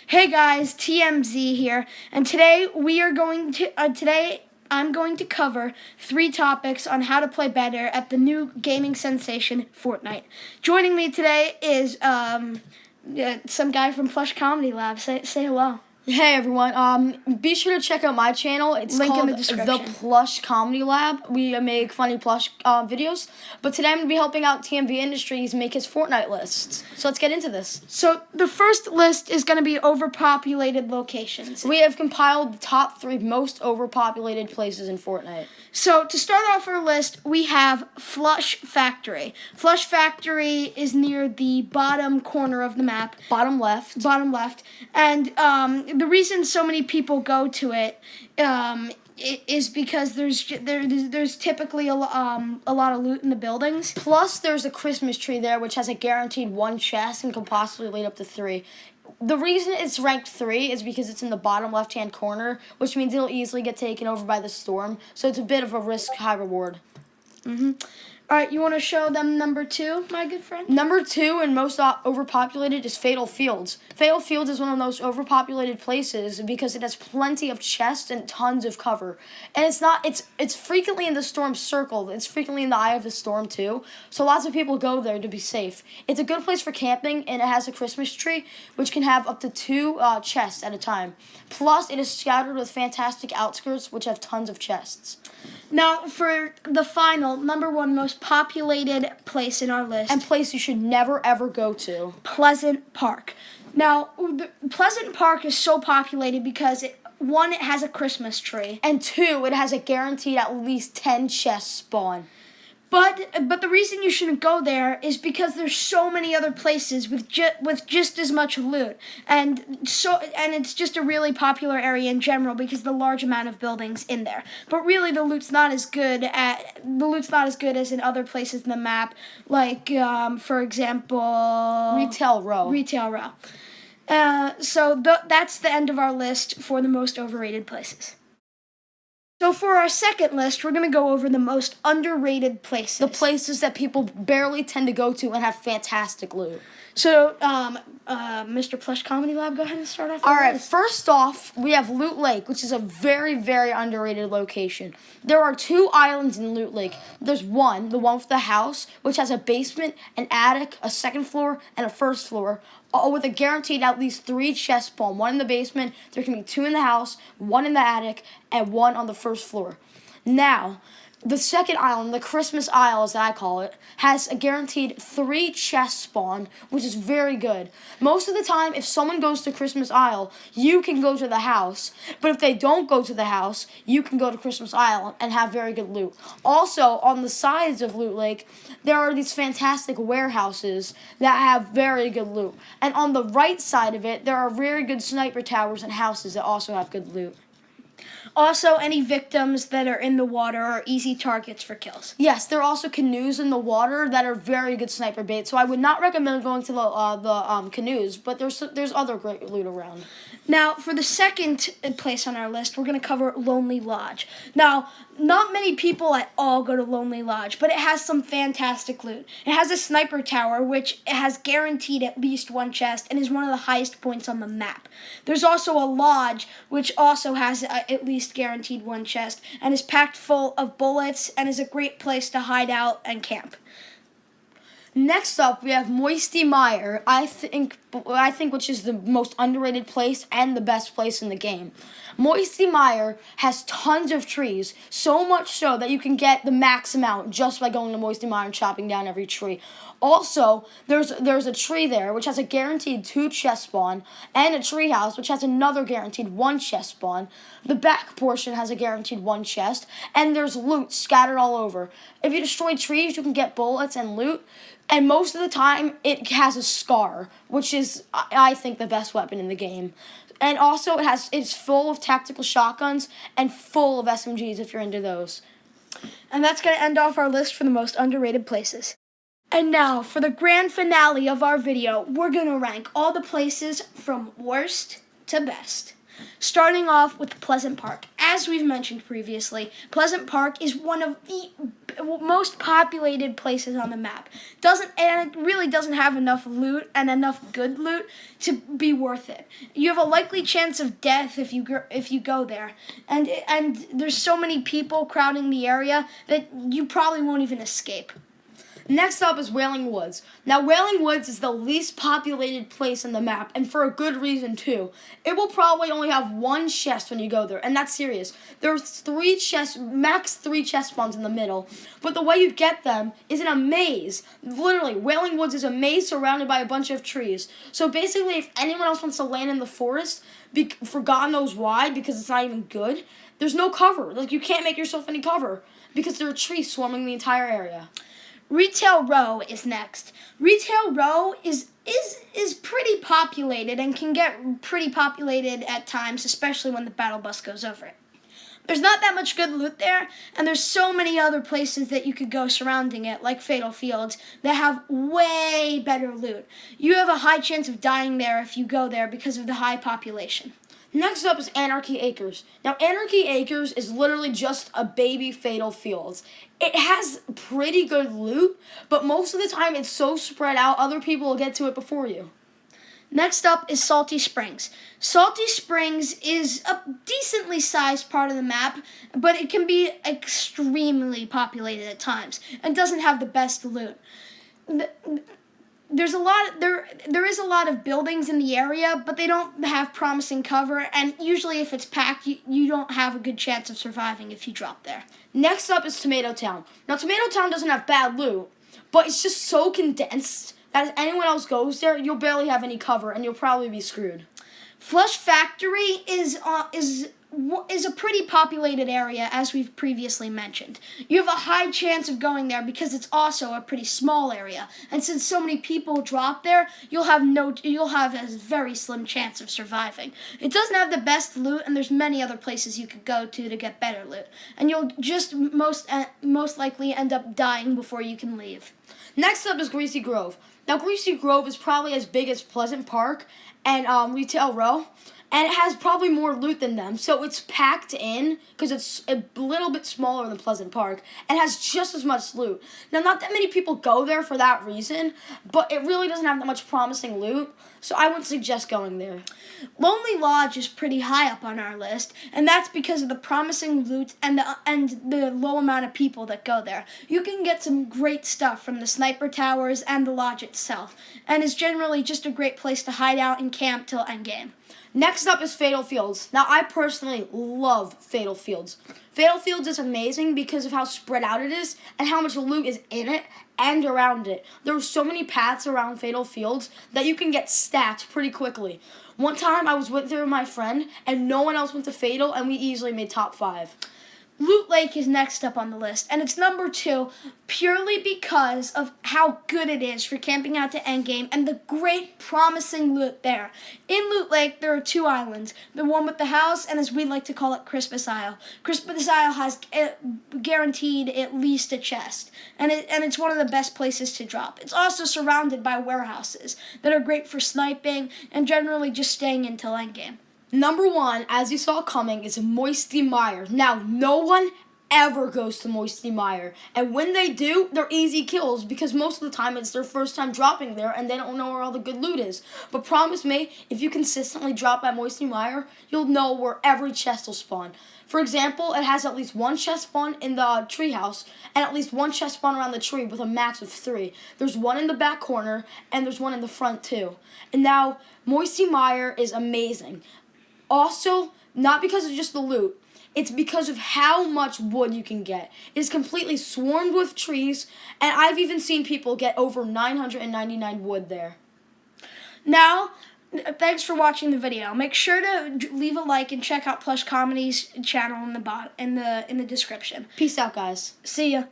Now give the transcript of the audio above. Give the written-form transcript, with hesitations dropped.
Hey guys, T.M.V here, and today I'm going to cover 3 topics on how to play better at the new gaming sensation Fortnite. Joining me today is some guy from Plush Comedy Lab. Say hello. Hey everyone, be sure to check out my channel. It's Link called in the description. The Plush Comedy Lab. We make funny plush videos. But today I'm going to be helping out T.M.V Industries make his Fortnite lists. So let's get into this. So the first list is going to be overpopulated locations. We have compiled the top 3 most overpopulated places in Fortnite. So to start off our list, we have Plush Factory. Plush Factory is near the bottom corner of the map. Bottom left. Bottom left. And the reason so many people go to it is because there's typically a lot of loot in the buildings. Plus, there's a Christmas tree there, which has a guaranteed 1 chest and can possibly lead up to 3. The reason it's ranked 3 is because it's in the bottom left-hand corner, which means it'll easily get taken over by the storm. So it's a bit of a risk, high reward. All right, you want to show them number 2, my good friend? Number 2 and most overpopulated is Fatal Fields. Fatal Fields is one of the most overpopulated places because it has plenty of chests and tons of cover. And it's frequently in the storm circle. It's frequently in the eye of the storm too. So lots of people go there to be safe. It's a good place for camping, and it has a Christmas tree which can have up to 2 chests at a time. Plus, it is scattered with fantastic outskirts which have tons of chests. Now, for the final, number 1 most populated place in our list. And place you should never, ever go to. Pleasant Park. Now, Pleasant Park is so populated because, one, it has a Christmas tree. And 2, it has a guaranteed at least 10 chests spawn. But the reason you shouldn't go there is because there's so many other places with just as much loot, and it's just a really popular area in general because of the large amount of buildings in there. But really, the loot's not as good as in other places in the map, like for example, Retail Row. So that's the end of our list for the most overrated places. So for our second list, we're going to go over the most underrated places. The places that people barely tend to go to and have fantastic loot. So, Mr. Plush Comedy Lab, go ahead and start off. All right, first off, we have Loot Lake, which is a very, very underrated location. There are 2 islands in Loot Lake. There's the one with the house, which has a basement, an attic, a second floor, and a first floor, all with a guaranteed at least 3 chests spawn. 1 in the basement, there can be 2 in the house, 1 in the attic, and 1 on the first floor. Now, the second island, the Christmas Isle as I call it, has a guaranteed 3 chests spawn, which is very good. Most of the time, if someone goes to Christmas Isle, you can go to the house. But if they don't go to the house, you can go to Christmas Isle and have very good loot. Also, on the sides of Loot Lake, there are these fantastic warehouses that have very good loot. And on the right side of it, there are very good sniper towers and houses that also have good loot. Also, any victims that are in the water are easy targets for kills. Yes, there are also canoes in the water that are very good sniper bait. So I would not recommend going to the canoes, but there's other great loot around. Now, for the second place on our list, we're going to cover Lonely Lodge. Now, not many people at all go to Lonely Lodge, but it has some fantastic loot. It has a sniper tower, which has guaranteed at least 1 chest and is one of the highest points on the map. There's also a lodge, which also has at least guaranteed 1 chest and is packed full of bullets and is a great place to hide out and camp. Next up, we have Moisty Mire, I think which is the most underrated place and the best place in the game. Moisty Mire has tons of trees, so much so that you can get the max amount just by going to Moisty Mire and chopping down every tree. Also, there's a tree there which has a guaranteed 2 chest spawn, and a tree house which has another guaranteed 1 chest spawn. The back portion has a guaranteed 1 chest, and there's loot scattered all over. If you destroy trees, you can get bullets and loot. And most of the time, it has a scar, which is, I think, the best weapon in the game. And also, it's full of tactical shotguns and full of SMGs if you're into those. And that's going to end off our list for the most underrated places. And now, for the grand finale of our video, we're going to rank all the places from worst to best. Starting off with Pleasant Park. As we've mentioned previously, Pleasant Park is one of the most populated places on the map. And it really doesn't have enough loot and enough good loot to be worth it. You have a likely chance of death if you go there, and there's so many people crowding the area that you probably won't even escape. Next up is Wailing Woods. Now, Wailing Woods is the least populated place on the map, and for a good reason, too. It will probably only have one chest when you go there, and that's serious. There's max three chest spawns in the middle, but the way you get them is in a maze. Literally, Wailing Woods is a maze surrounded by a bunch of trees. So basically, if anyone else wants to land in the forest, for God knows why, because it's not even good, there's no cover. Like, you can't make yourself any cover, because there are trees swarming the entire area. Retail Row is next. Retail Row is pretty populated and can get pretty populated at times, especially when the battle bus goes over it. There's not that much good loot there, and there's so many other places that you could go surrounding it, like Fatal Fields, that have way better loot. You have a high chance of dying there if you go there because of the high population. Next up is Anarchy Acres. Now, Anarchy Acres is literally just a baby Fatal Fields. It has pretty good loot, but most of the time it's so spread out, other people will get to it before you. Next up is Salty Springs. Salty Springs is a decently sized part of the map, but it can be extremely populated at times and doesn't have the best loot. There is a lot of buildings in the area, but they don't have promising cover, and usually if it's packed, you don't have a good chance of surviving if you drop there. Next up is Tomato Town. Now, Tomato Town doesn't have bad loot, but it's just so condensed that if anyone else goes there, you'll barely have any cover, and you'll probably be screwed. Flush Factory is a pretty populated area, as we've previously mentioned. You have a high chance of going there because it's also a pretty small area, and since so many people drop there, you'll have a very slim chance of surviving. It doesn't have the best loot, and there's many other places you could go to get better loot, and you'll just most likely end up dying before you can leave. Next up is Greasy Grove. Now, Greasy Grove is probably as big as Pleasant Park and Retail Row, and it has probably more loot than them, so it's packed in because it's a little bit smaller than Pleasant Park and has just as much loot. Now, not that many people go there for that reason, but it really doesn't have that much promising loot, so I wouldn't suggest going there. Lonely Lodge is pretty high up on our list, and that's because of the promising loot and the low amount of people that go there. You can get some great stuff from the sniper towers and the lodge itself, and is generally just a great place to hide out and camp till endgame. Next up is Fatal Fields. Now, I personally love Fatal Fields. Fatal Fields is amazing because of how spread out it is and how much loot is in it and around it. There are so many paths around Fatal Fields that you can get stacked pretty quickly. One time, I was with my friend, and no one else went to Fatal, and we easily made top 5. Loot Lake is next up on the list, and it's number 2 purely because of how good it is for camping out to endgame and the great promising loot there. In Loot Lake, there are 2 islands, the one with the house and, as we like to call it, Christmas Isle. Christmas Isle has guaranteed at least a chest, and it's one of the best places to drop. It's also surrounded by warehouses that are great for sniping and generally just staying until endgame. Number 1, as you saw coming, is Moisty Mire. Now, no one ever goes to Moisty Mire, and when they do, they're easy kills because most of the time it's their first time dropping there and they don't know where all the good loot is. But promise me, if you consistently drop at Moisty Mire, you'll know where every chest will spawn. For example, it has at least 1 chest spawn in the treehouse and at least 1 chest spawn around the tree with a max of 3. There's 1 in the back corner and there's 1 in the front too. And now, Moisty Mire is amazing. Also, not because of just the loot, it's because of how much wood you can get. It is completely swarmed with trees, and I've even seen people get over 999 wood there. Now, thanks for watching the video. Make sure to leave a like and check out Plush Comedy's channel in the description. Peace out, guys. See ya.